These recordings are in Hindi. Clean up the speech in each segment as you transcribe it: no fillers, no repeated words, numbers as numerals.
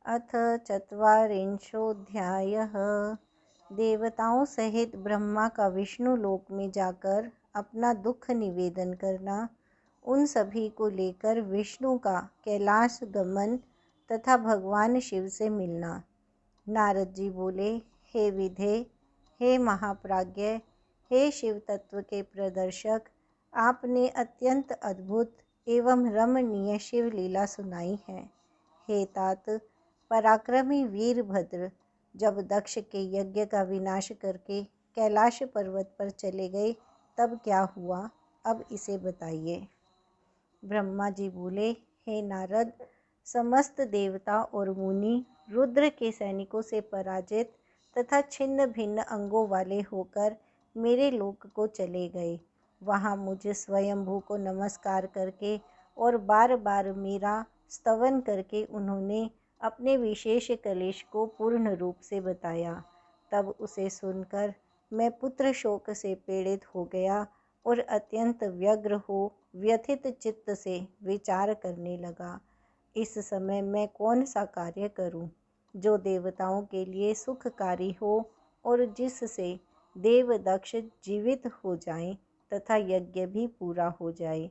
अथ चत्वारिंशोऽध्यायः। देवताओं सहित ब्रह्मा का विष्णु लोक में जाकर अपना दुख निवेदन करना, उन सभी को लेकर विष्णु का कैलाश गमन तथा भगवान शिव से मिलना। नारद जी बोले, हे विधे, हे महाप्राज्ञ, हे शिव तत्व के प्रदर्शक, आपने अत्यंत अद्भुत एवं रमणीय शिव लीला सुनाई है। हे तात, पराक्रमी वीरभद्र जब दक्ष के यज्ञ का विनाश करके कैलाश पर्वत पर चले गए तब क्या हुआ, अब इसे बताइए। ब्रह्मा जी बोले, हे नारद, समस्त देवता और मुनि रुद्र के सैनिकों से पराजित तथा छिन्न भिन्न अंगों वाले होकर मेरे लोक को चले गए। वहाँ मुझ स्वयंभू को नमस्कार करके और बार बार मेरा स्तवन करके उन्होंने अपने विशेष कलेश को पूर्ण रूप से बताया। तब उसे सुनकर मैं पुत्र शोक से पीड़ित हो गया और अत्यंत व्यग्र हो व्यथित चित्त से विचार करने लगा, इस समय मैं कौन सा कार्य करूं जो देवताओं के लिए सुखकारी हो और जिससे देव दक्ष जीवित हो जाएं तथा यज्ञ भी पूरा हो जाए।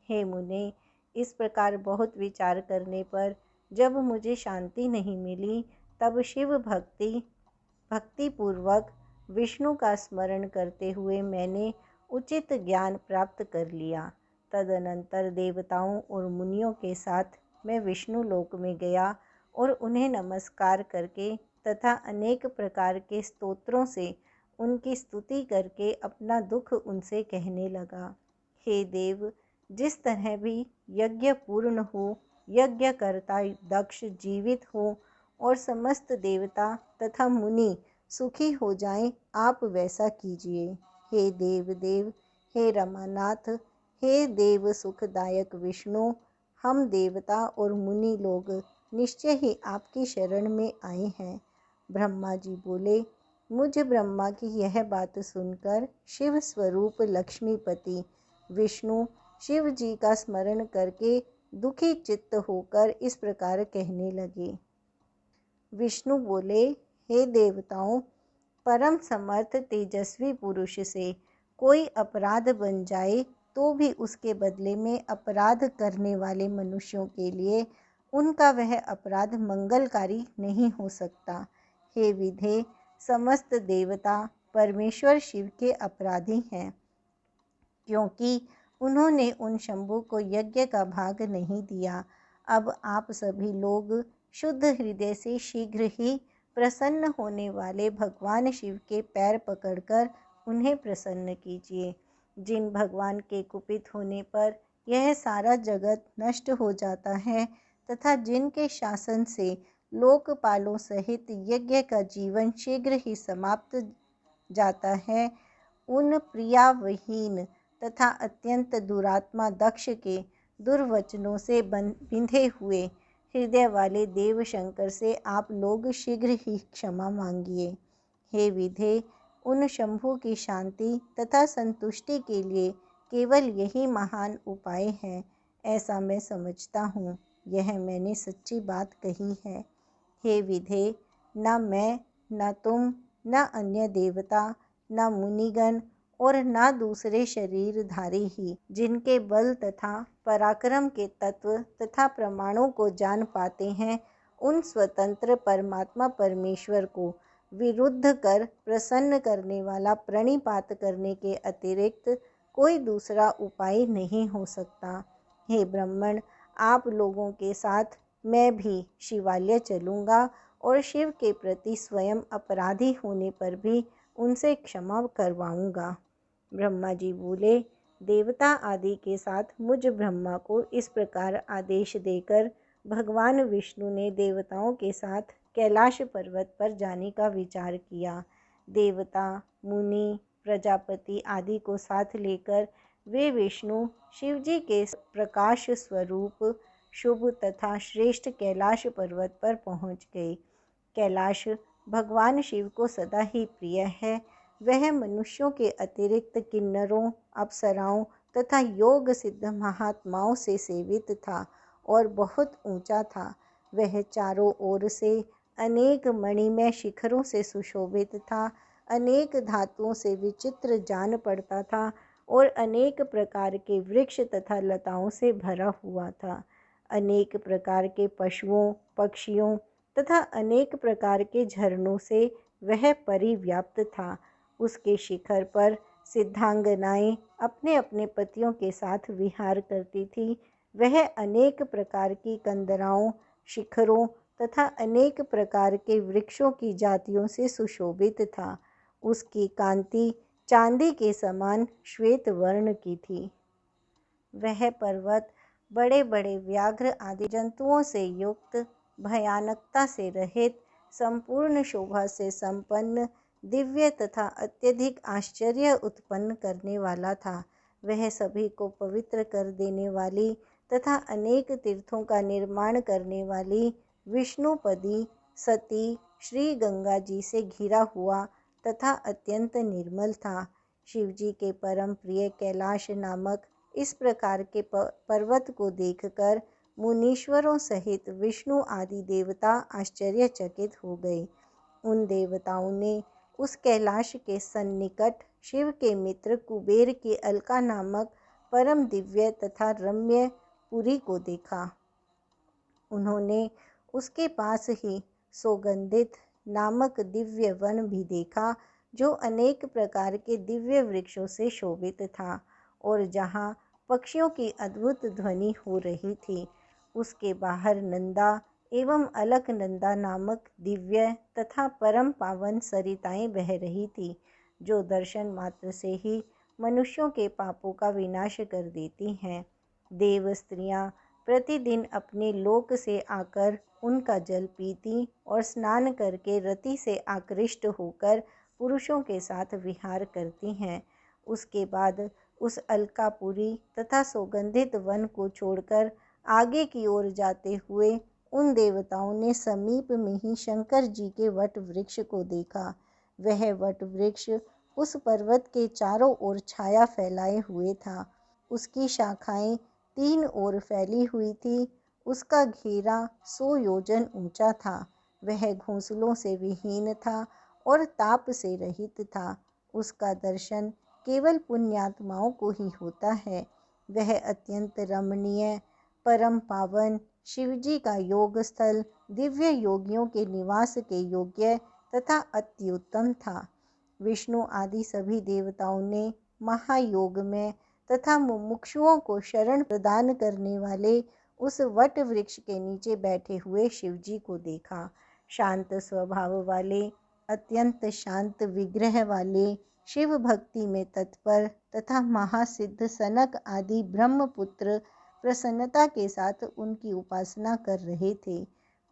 हे मुने, इस प्रकार बहुत विचार करने पर जब मुझे शांति नहीं मिली तब शिव भक्ति पूर्वक विष्णु का स्मरण करते हुए मैंने उचित ज्ञान प्राप्त कर लिया। तदनंतर देवताओं और मुनियों के साथ मैं विष्णु लोक में गया और उन्हें नमस्कार करके तथा अनेक प्रकार के स्तोत्रों से उनकी स्तुति करके अपना दुख उनसे कहने लगा। हे देव, जिस तरह भी यज्ञ पूर्ण हो, यज्ञकर्ता दक्ष जीवित हो और समस्त देवता तथा मुनि सुखी हो जाएं, आप वैसा कीजिए। हे देव, हे रमानाथ, हे देव सुखदायक विष्णु, हम देवता और मुनि लोग निश्चय ही आपकी शरण में आए हैं। ब्रह्मा जी बोले, मुझ ब्रह्मा की यह बात सुनकर शिव स्वरूप लक्ष्मीपति विष्णु शिव जी का स्मरण करके दुखी चित्त होकर इस प्रकार कहने लगे। विष्णु बोले, हे देवताओं, परम समर्थ तेजस्वी पुरुष से कोई अपराध बन जाए तो भी उसके बदले में अपराध करने वाले मनुष्यों के लिए उनका वह अपराध मंगलकारी नहीं हो सकता। हे विधे, समस्त देवता परमेश्वर शिव के अपराधी हैं, क्योंकि उन्होंने उन शंभु को यज्ञ का भाग नहीं दिया। अब आप सभी लोग शुद्ध हृदय से शीघ्र ही प्रसन्न होने वाले भगवान शिव के पैर पकड़कर उन्हें प्रसन्न कीजिए। जिन भगवान के कुपित होने पर यह सारा जगत नष्ट हो जाता है तथा जिनके शासन से लोकपालों सहित यज्ञ का जीवन शीघ्र ही समाप्त जाता है, उन प्रियाविहीन तथा अत्यंत दुरात्मा दक्ष के दुर्वचनों से बिंधे हुए हृदय वाले देव शंकर से आप लोग शीघ्र ही क्षमा मांगिए। हे विधे, उन शंभु की शांति तथा संतुष्टि के लिए केवल यही महान उपाय है, ऐसा मैं समझता हूँ। यह मैंने सच्ची बात कही है। हे विधे, न मैं, न तुम, न अन्य देवता, न मुनिगण और न दूसरे शरीरधारी ही जिनके बल तथा पराक्रम के तत्व तथा प्रमाणों को जान पाते हैं, उन स्वतंत्र परमात्मा परमेश्वर को विरुद्ध कर प्रसन्न करने वाला प्रणिपात करने के अतिरिक्त कोई दूसरा उपाय नहीं हो सकता। हे ब्राह्मण, आप लोगों के साथ मैं भी शिवालय चलूँगा और शिव के प्रति स्वयं अपराधी होने पर भी उनसे क्षमा करवाऊँगा। ब्रह्मा जी बोले, देवता आदि के साथ मुझ ब्रह्मा को इस प्रकार आदेश देकर भगवान विष्णु ने देवताओं के साथ कैलाश पर्वत पर जाने का विचार किया। देवता, मुनि, प्रजापति आदि को साथ लेकर वे विष्णु शिवजी के प्रकाश स्वरूप शुभ तथा श्रेष्ठ कैलाश पर्वत पर पहुँच गए। कैलाश भगवान शिव को सदा ही प्रिय है। वह मनुष्यों के अतिरिक्त किन्नरों, अप्सराओं तथा योग सिद्ध महात्माओं से सेवित था और बहुत ऊंचा था। वह चारों ओर से अनेक मणिमय शिखरों से सुशोभित था, अनेक धातुओं से विचित्र जान पड़ता था और अनेक प्रकार के वृक्ष तथा लताओं से भरा हुआ था। अनेक प्रकार के पशुओं, पक्षियों तथा अनेक प्रकार के झरनों से वह परिव्याप्त था। उसके शिखर पर सिद्धांगनाएं अपने अपने पतियों के साथ विहार करती थी। वह अनेक प्रकार की कंदराओं, शिखरों तथा अनेक प्रकार के वृक्षों की जातियों से सुशोभित था। उसकी कांति चांदी के समान श्वेत वर्ण की थी। वह पर्वत बड़े बड़े व्याघ्र आदि जंतुओं से युक्त, भयानकता से रहित, संपूर्ण शोभा से संपन्न, दिव्य तथा अत्यधिक आश्चर्य उत्पन्न करने वाला था। वह सभी को पवित्र कर देने वाली तथा अनेक तीर्थों का निर्माण करने वाली विष्णुपदी सती श्री गंगा जी से घिरा हुआ तथा अत्यंत निर्मल था। शिवजी के परम प्रिय कैलाश नामक इस प्रकार के पर्वत को देखकर मुनीश्वरों सहित विष्णु आदि देवता आश्चर्यचकित हो गए। उन देवताओं ने उस कैलाश के सन्निकट शिव के मित्र कुबेर की अलका नामक परम दिव्य तथा रम्य पुरी को देखा। उन्होंने उसके पास ही सौगंधित नामक दिव्य वन भी देखा, जो अनेक प्रकार के दिव्य वृक्षों से शोभित था और जहाँ पक्षियों की अद्भुत ध्वनि हो रही थी। उसके बाहर नंदा एवं अलकनंदा नामक दिव्य तथा परम पावन सरिताएं बह रही थी, जो दर्शन मात्र से ही मनुष्यों के पापों का विनाश कर देती हैं। देव स्त्रियां प्रतिदिन अपने लोक से आकर उनका जल पीती और स्नान करके रति से आकृष्ट होकर पुरुषों के साथ विहार करती हैं। उसके बाद उस अलकापुरी तथा सौगंधित वन को छोड़कर आगे की ओर जाते हुए उन देवताओं ने समीप में ही शंकर जी के वट वृक्ष को देखा। वह वट वृक्ष उस पर्वत के चारों ओर छाया फैलाए हुए था। उसकी शाखाएं 3 ओर फैली हुई थी। उसका घेरा 100 योजन ऊंचा था। वह घोंसलों से विहीन था और ताप से रहित था। उसका दर्शन केवल पुण्यात्माओं को ही होता है। वह अत्यंत रमणीय, परम पावन, शिवजी का योग स्थल, दिव्य योगियों के निवास के योग्य तथा अत्युत्तम था। विष्णु आदि सभी देवताओं ने महायोग में तथा मुमुक्षुओं को शरण प्रदान करने वाले उस वट वृक्ष के नीचे बैठे हुए शिवजी को देखा। शांत स्वभाव वाले, अत्यंत शांत विग्रह वाले, शिव भक्ति में तत्पर तथा महासिद्ध सनक आदि ब्रह्मपुत्र प्रसन्नता के साथ उनकी उपासना कर रहे थे।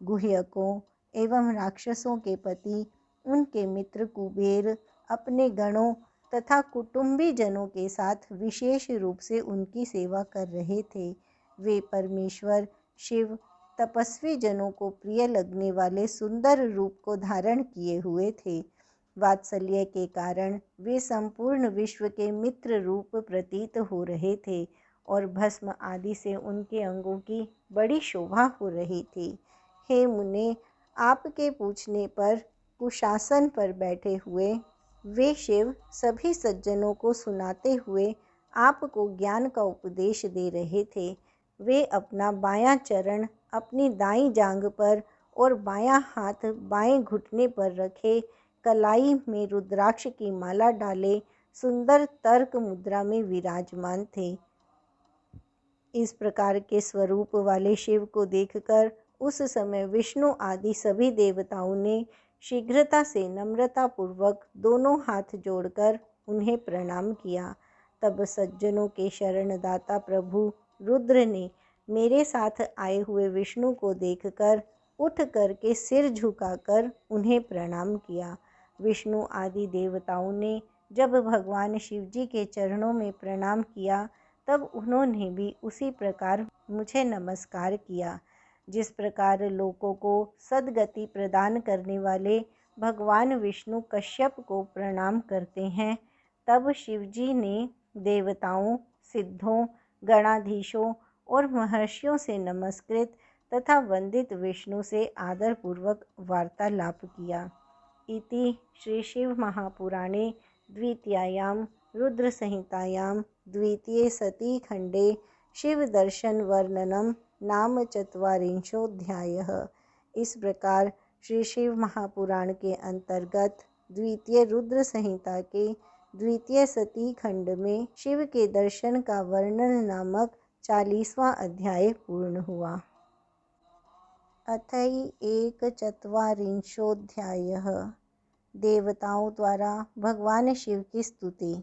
गुह्यकों एवं राक्षसों के पति उनके मित्र कुबेर अपने गणों तथा कुटुंबी जनों के साथ विशेष रूप से उनकी सेवा कर रहे थे। वे परमेश्वर शिव तपस्वी जनों को प्रिय लगने वाले सुंदर रूप को धारण किए हुए थे। वात्सल्य के कारण वे संपूर्ण विश्व के मित्र रूप प्रतीत हो रहे थे और भस्म आदि से उनके अंगों की बड़ी शोभा हो रही थी। हे मुने, आपके पूछने पर कुशासन पर बैठे हुए वे शिव सभी सज्जनों को सुनाते हुए आपको ज्ञान का उपदेश दे रहे थे। वे अपना बायां चरण अपनी दाईं जांघ पर और बायां हाथ बाएं घुटने पर रखे, कलाई में रुद्राक्ष की माला डाले सुंदर तर्क मुद्रा में विराजमान थे। इस प्रकार के स्वरूप वाले शिव को देखकर उस समय विष्णु आदि सभी देवताओं ने शीघ्रता से नम्रता पूर्वक दोनों हाथ जोड़कर उन्हें प्रणाम किया। तब सज्जनों के शरणदाता प्रभु रुद्र ने मेरे साथ आए हुए विष्णु को देखकर उठ करके सिर झुकाकर उन्हें प्रणाम किया। विष्णु आदि देवताओं ने जब भगवान शिव जी के चरणों में प्रणाम किया, तब उन्होंने भी उसी प्रकार मुझे नमस्कार किया। जिस प्रकार लोगों को सद्गति प्रदान करने वाले भगवान विष्णु कश्यप को प्रणाम करते हैं, तब शिवजी ने देवताओं, सिद्धों, गणाधीशों और महर्षियों से नमस्कृत तथा वंदित विष्णु से आदरपूर्वक वार्तालाप किया। इति श्री शिव महापुराणे द्वितीयायां रुद्र संहितायां द्वितीये सती खंडे शिवदर्शन वर्णनम नाम चत्वारिंशोऽध्यायः। इस प्रकार श्री शिव महापुराण के अंतर्गत द्वितीय रुद्र संहिता के द्वितीय सती खंड में शिव के दर्शन का वर्णन नामक 40वां अध्याय पूर्ण हुआ। अथैएकचत्वारिंशोऽध्यायः। देवताओं द्वारा भगवान शिव की स्तुति।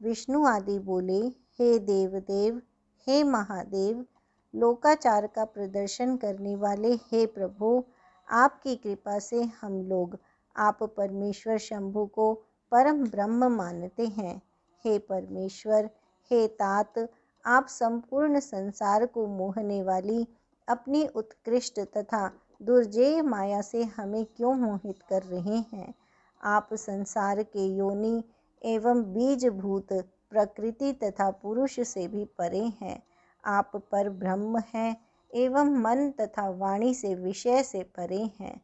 विष्णु आदि बोले, हे देवदेव, हे महादेव, लोकाचार का प्रदर्शन करने वाले हे प्रभु, आपकी कृपा से हम लोग आप परमेश्वर शंभु को परम ब्रह्म मानते हैं। हे परमेश्वर, हे तात, आप संपूर्ण संसार को मोहने वाली अपनी उत्कृष्ट तथा दुर्जेय माया से हमें क्यों मोहित कर रहे हैं। आप संसार के योनि एवं बीजभूत प्रकृति तथा पुरुष से भी परे हैं। आप पर ब्रह्म हैं एवं मन तथा वाणी से विषय से परे हैं।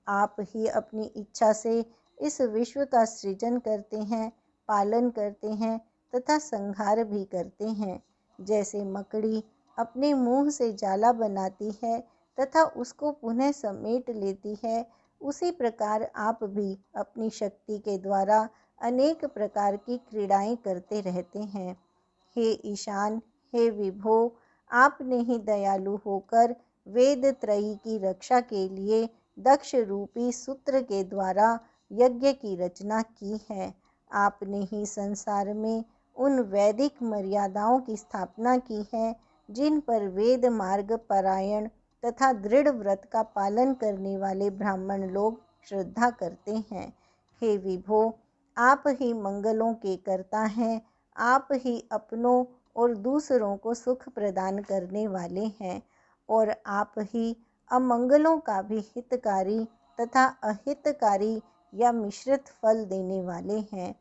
आप ही अपनी इच्छा से इस विश्व का सृजन करते हैं, पालन करते हैं तथा संहार भी करते हैं। जैसे मकड़ी अपने मुंह से जाला बनाती है तथा उसको पुनः समेट लेती है, उसी प्रकार आप भी अपनी शक्ति के द्वारा अनेक प्रकार की क्रीड़ाएं करते रहते हैं। हे ईशान, हे विभो, आपने ही दयालु होकर वेद त्रयी की रक्षा के लिए दक्ष रूपी सूत्र के द्वारा यज्ञ की रचना की है। आपने ही संसार में उन वैदिक मर्यादाओं की स्थापना की है जिन पर वेद मार्ग परायण तथा दृढ़ व्रत का पालन करने वाले ब्राह्मण लोग श्रद्धा करते हैं। हे विभो, आप ही मंगलों के कर्ता हैं। आप ही अपनों और दूसरों को सुख प्रदान करने वाले हैं और आप ही अमंगलों का भी हितकारी तथा अहितकारी या मिश्रित फल देने वाले हैं।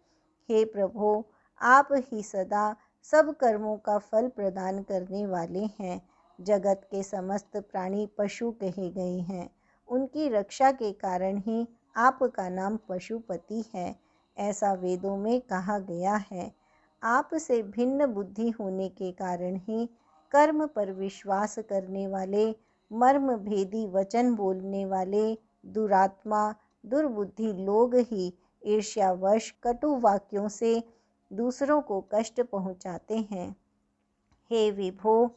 हे प्रभो, आप ही सदा सब कर्मों का फल प्रदान करने वाले हैं। जगत के समस्त प्राणी पशु कहे गए हैं। उनकी रक्षा के कारण ही आपका नाम पशुपति है, ऐसा वेदों में कहा गया है। आप से भिन्न बुद्धि होने के कारण ही कर्म पर विश्वास करने वाले, मर्म भेदी वचन बोलने वाले दुरात्मा दुर्बुद्धि लोग ही ईर्ष्यावश कटु वाक्यों से दूसरों को कष्ट पहुँचाते हैं। हे विभो,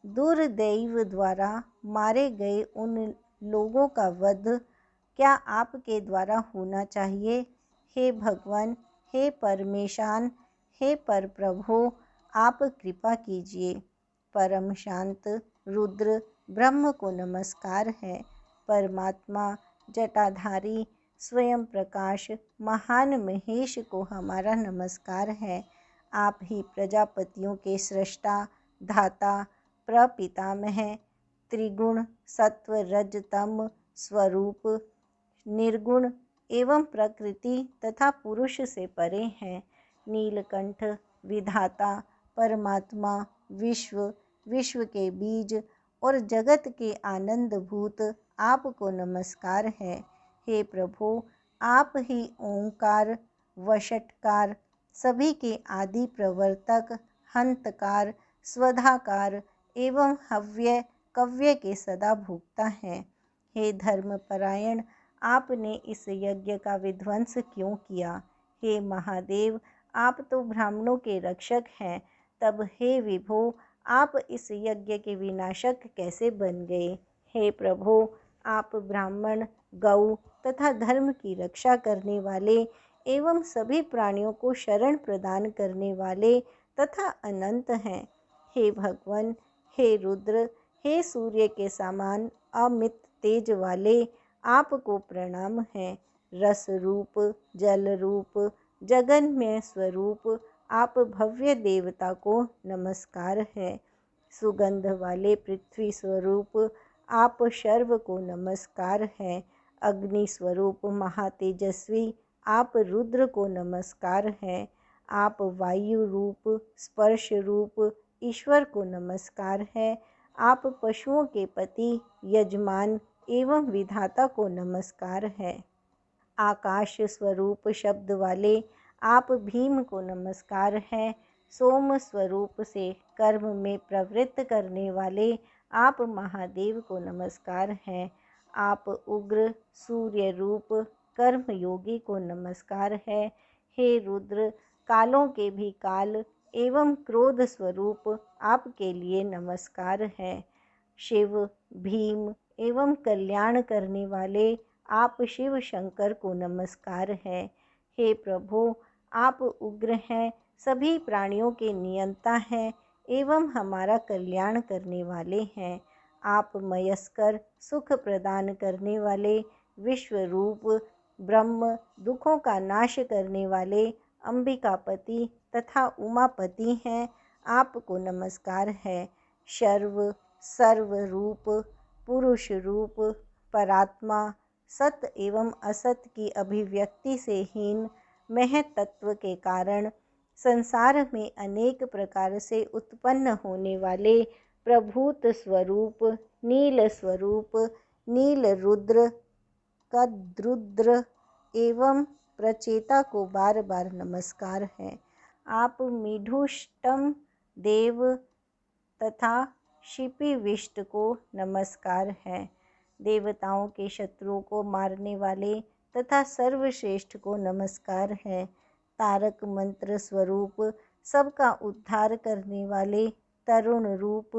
दुर्दैव द्वारा मारे गए उन लोगों का वध क्या आपके द्वारा होना चाहिए। हे भगवान, हे परमेशान, हे परप्रभु, आप कृपा कीजिए। परम शांत रुद्र ब्रह्म को नमस्कार है। परमात्मा जटाधारी स्वयं प्रकाश महान महेश को हमारा नमस्कार है। आप ही प्रजापतियों के सृष्टा, धाता, प्रपितामह, त्रिगुण सत्व रज तम स्वरूप, निर्गुण एवं प्रकृति तथा पुरुष से परे हैं। नीलकंठ विधाता, परमात्मा, विश्व, विश्व के बीज और जगत के आनंदभूत आपको नमस्कार है। हे प्रभु, आप ही ओंकार, वषटकार, सभी के आदि प्रवर्तक, हंतकार, स्वधाकार एवं हव्य कव्य के सदा भोक्ता हैं। हे धर्मपरायण, आपने इस यज्ञ का विध्वंस क्यों किया। हे महादेव, आप तो ब्राह्मणों के रक्षक हैं, तब हे विभो, आप इस यज्ञ के विनाशक कैसे बन गए। हे प्रभु, आप ब्राह्मण, गौ तथा धर्म की रक्षा करने वाले एवं सभी प्राणियों को शरण प्रदान करने वाले तथा अनंत हैं। हे भगवान, हे रुद्र, हे सूर्य के समान अमित तेज वाले, आपको प्रणाम है। रस रूप, जल रूप, जगन्मय स्वरूप, आप भव्य देवता को नमस्कार है। सुगंध वाले पृथ्वी स्वरूप, आप शर्व को नमस्कार है। अग्नि स्वरूप महातेजस्वी, आप रुद्र को नमस्कार है। आप वायु रूप, स्पर्श रूप ईश्वर को नमस्कार है। आप पशुओं के पति, यजमान एवं विधाता को नमस्कार है। आकाश स्वरूप शब्द वाले आप भीम को नमस्कार है। सोम स्वरूप से कर्म में प्रवृत्त करने वाले आप महादेव को नमस्कार है। आप उग्र सूर्य रूप कर्म योगी को नमस्कार है। हे रुद्र, कालों के भी काल एवं क्रोध स्वरूप आपके लिए नमस्कार है। शिव, भीम एवं कल्याण करने वाले आप शिव शंकर को नमस्कार है। हे प्रभु, आप उग्र हैं, सभी प्राणियों के नियंता हैं एवं हमारा कल्याण करने वाले हैं। आप मयस्कर, सुख प्रदान करने वाले विश्वरूप ब्रह्म, दुखों का नाश करने वाले अंबिकापति तथा उमापति हैं। आपको नमस्कार है। सर्व रूप, पुरुष रूप, परात्मा, सत एवं असत की अभिव्यक्ति से हीन महत्त्व के कारण संसार में अनेक प्रकार से उत्पन्न होने वाले प्रभूत स्वरूप, नील स्वरूप, नील रुद्र, कद्रुद्र एवं प्रचेता को बार बार नमस्कार है। आप मीढुष्टम देव तथा शिपिविष्ट को नमस्कार है। देवताओं के शत्रुओं को मारने वाले तथा सर्वश्रेष्ठ को नमस्कार है। तारक मंत्र स्वरूप सबका उद्धार करने वाले तरुण रूप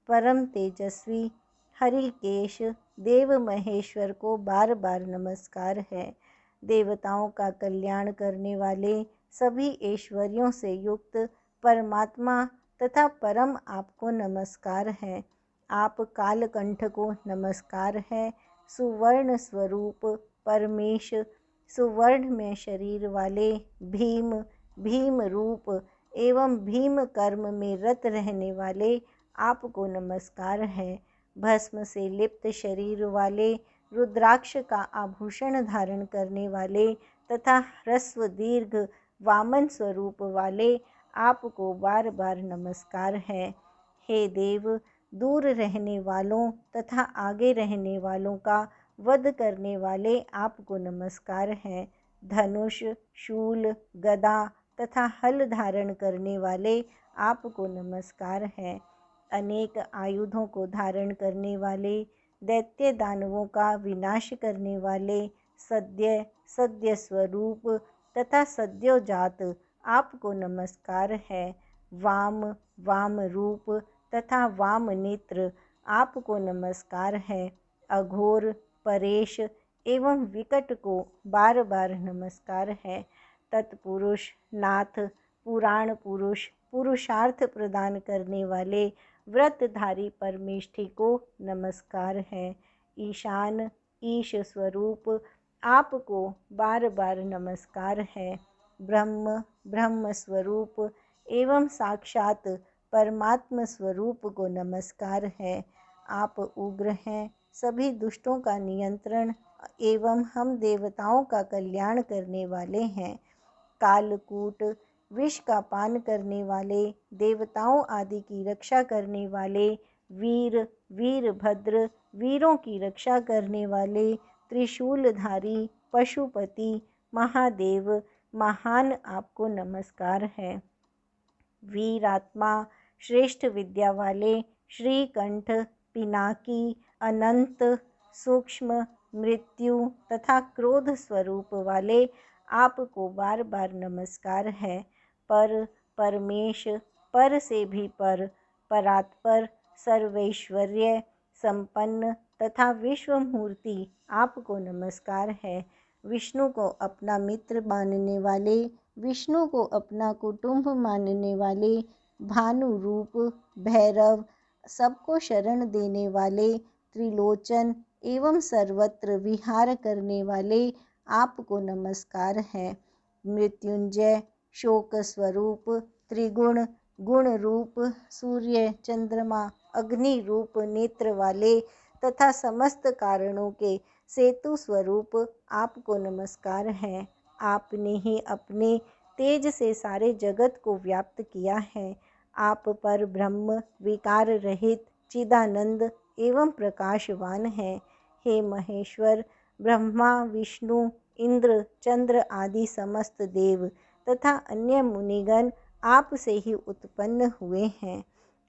परम तेजस्वी हरिकेश देव महेश्वर को बार बार नमस्कार है। देवताओं का कल्याण करने वाले सभी ऐश्वर्यों से युक्त परमात्मा तथा परम आपको नमस्कार है। आप कालकंठ को नमस्कार है। सुवर्ण स्वरूप परमेश, सुवर्ण में शरीर वाले भीम, भीम रूप एवं भीम कर्म में रत रहने वाले आपको नमस्कार है। भस्म से लिप्त शरीर वाले, रुद्राक्ष का आभूषण धारण करने वाले तथा ह्रस्व दीर्घ वामन स्वरूप वाले आपको बार बार नमस्कार है। हे देव, दूर रहने वालों तथा आगे रहने वालों का वध करने वाले आपको नमस्कार है। धनुष, शूल, गदा तथा हल धारण करने वाले आपको नमस्कार है। अनेक आयुधों को धारण करने वाले, दैत्य दानवों का विनाश करने वाले, सद्य स्वरूप तथा सद्योजात आपको नमस्कार है। वाम रूप तथा वाम नेत्र आपको नमस्कार है। अघोर, परेश एवं विकट को बार बार नमस्कार है। तत्पुरुष, नाथ, पुराण पुरुष, पुरुषार्थ प्रदान करने वाले व्रतधारी परमेष्ठी को नमस्कार है। ईशान, ईश स्वरूप आपको बार बार नमस्कार है। ब्रह्म स्वरूप एवं साक्षात परमात्म स्वरूप को नमस्कार है। आप उग्र हैं, सभी दुष्टों का नियंत्रण एवं हम देवताओं का कल्याण करने वाले हैं। कालकूट, विष का पान करने वाले, देवताओं आदि की रक्षा करने वाले, वीरभद्र, वीरों की रक्षा करने वाले, त्रिशूलधारी, पशुपति, महादेव, महान आपको नमस्कार है। वीरात्मा, श्रेष्ठ विद्या वाले, श्रीकंठ, पिनाकी, अनंत, सूक्ष्म, मृत्यु तथा क्रोध स्वरूप वाले आपको बार बार नमस्कार है। परमेश, पर से भी परात्पर, सर्वैश्वर्य संपन्न तथा विश्वमूर्ति आपको नमस्कार है। विष्णु को अपना मित्र मानने वाले, विष्णु को अपना कुटुंब मानने वाले, भानु रूप, भैरव, सबको शरण देने वाले, त्रिलोचन एवं सर्वत्र विहार करने वाले आपको नमस्कार है। मृत्युंजय, शोक स्वरूप, त्रिगुण, गुण रूप, सूर्य, चंद्रमा, अग्नि रूप नेत्र वाले तथा समस्त कारणों के सेतु स्वरूप आपको नमस्कार है। आपने ही अपने तेज से सारे जगत को व्याप्त किया है। आप पर ब्रह्म, विकार रहित, चिदानंद एवं प्रकाशवान है। हे महेश्वर, ब्रह्मा, विष्णु, इंद्र, चंद्र आदि समस्त देव तथा अन्य मुनिगण आपसे ही उत्पन्न हुए हैं।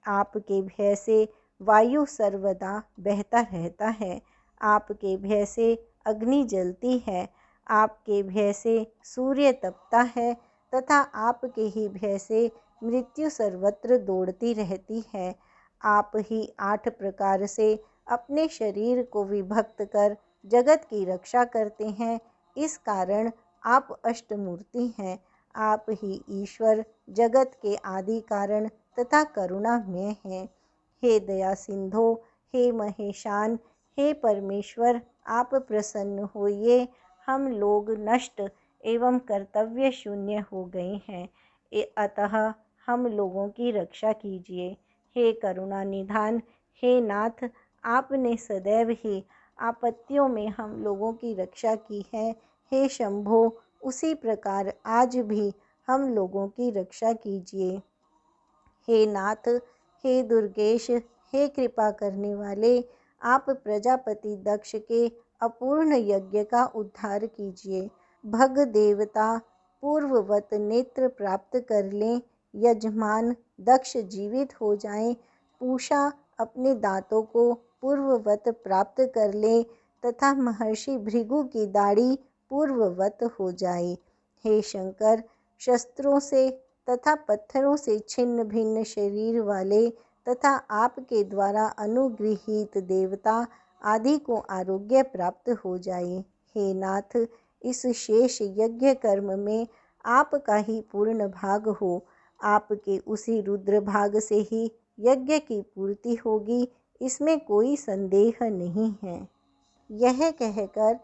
आपके भय से वायु सर्वदा बहता रहता है, आपके भय से अग्नि जलती है, आपके भय से सूर्य तपता है तथा आपके ही भय से मृत्यु सर्वत्र दौड़ती रहती है। आप ही 8 प्रकार से अपने शरीर को विभक्त कर जगत की रक्षा करते हैं, इस कारण आप अष्टमूर्ति हैं। आप ही ईश्वर, जगत के आदि कारण तथा करुणामय हैं। हे दया सिंधो, हे महेशान, हे परमेश्वर, आप प्रसन्न होइए। हम लोग नष्ट एवं कर्तव्य शून्य हो गए हैं, अतः हम लोगों की रक्षा कीजिए। हे करुणा निधान, हे नाथ, आपने सदैव ही आपत्तियों में हम लोगों की रक्षा की है। हे शंभो, उसी प्रकार आज भी हम लोगों की रक्षा कीजिए। हे नाथ, हे दुर्गेश, हे कृपा करने वाले, आप प्रजापति दक्ष के अपूर्ण यज्ञ का उद्धार कीजिए। भग देवता पूर्ववत नेत्र प्राप्त कर लें, यजमान दक्ष जीवित हो जाएं, पूषा अपने दांतों को पूर्ववत प्राप्त कर ले तथा महर्षि भृगु की दाढ़ी पूर्ववत हो जाए। हे शंकर, शस्त्रों से तथा पत्थरों से छिन्न भिन्न शरीर वाले तथा आपके द्वारा अनुगृहीत देवता आदि को आरोग्य प्राप्त हो जाए। हे नाथ, इस शेष यज्ञ कर्म में आपका ही पूर्ण भाग हो। आपके उसी रुद्र भाग से ही यज्ञ की पूर्ति होगी, इसमें कोई संदेह नहीं है। यह कहकर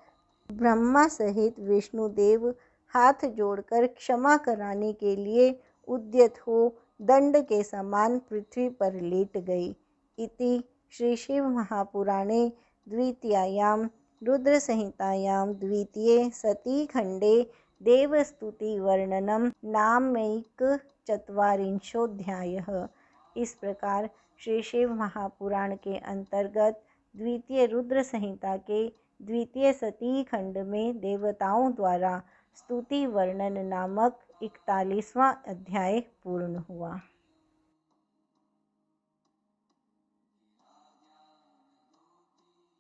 ब्रह्मा सहित विष्णुदेव हाथ जोड़कर क्षमा कराने के लिए उद्यत हो दंड के समान पृथ्वी पर लेट गई। इति श्री शिव महापुराणे द्वितीयायां रुद्र संहितायां द्वितीये सती खंडे देवस्तुति वर्णनम नामैक चत्वारिंशोऽध्यायः। इस प्रकार श्री शिव महापुराण के अंतर्गत द्वितीय रुद्र संहिता के द्वितीय सती खंड में देवताओं द्वारा स्तुति वर्णन नामक 41वां अध्याय पूर्ण हुआ।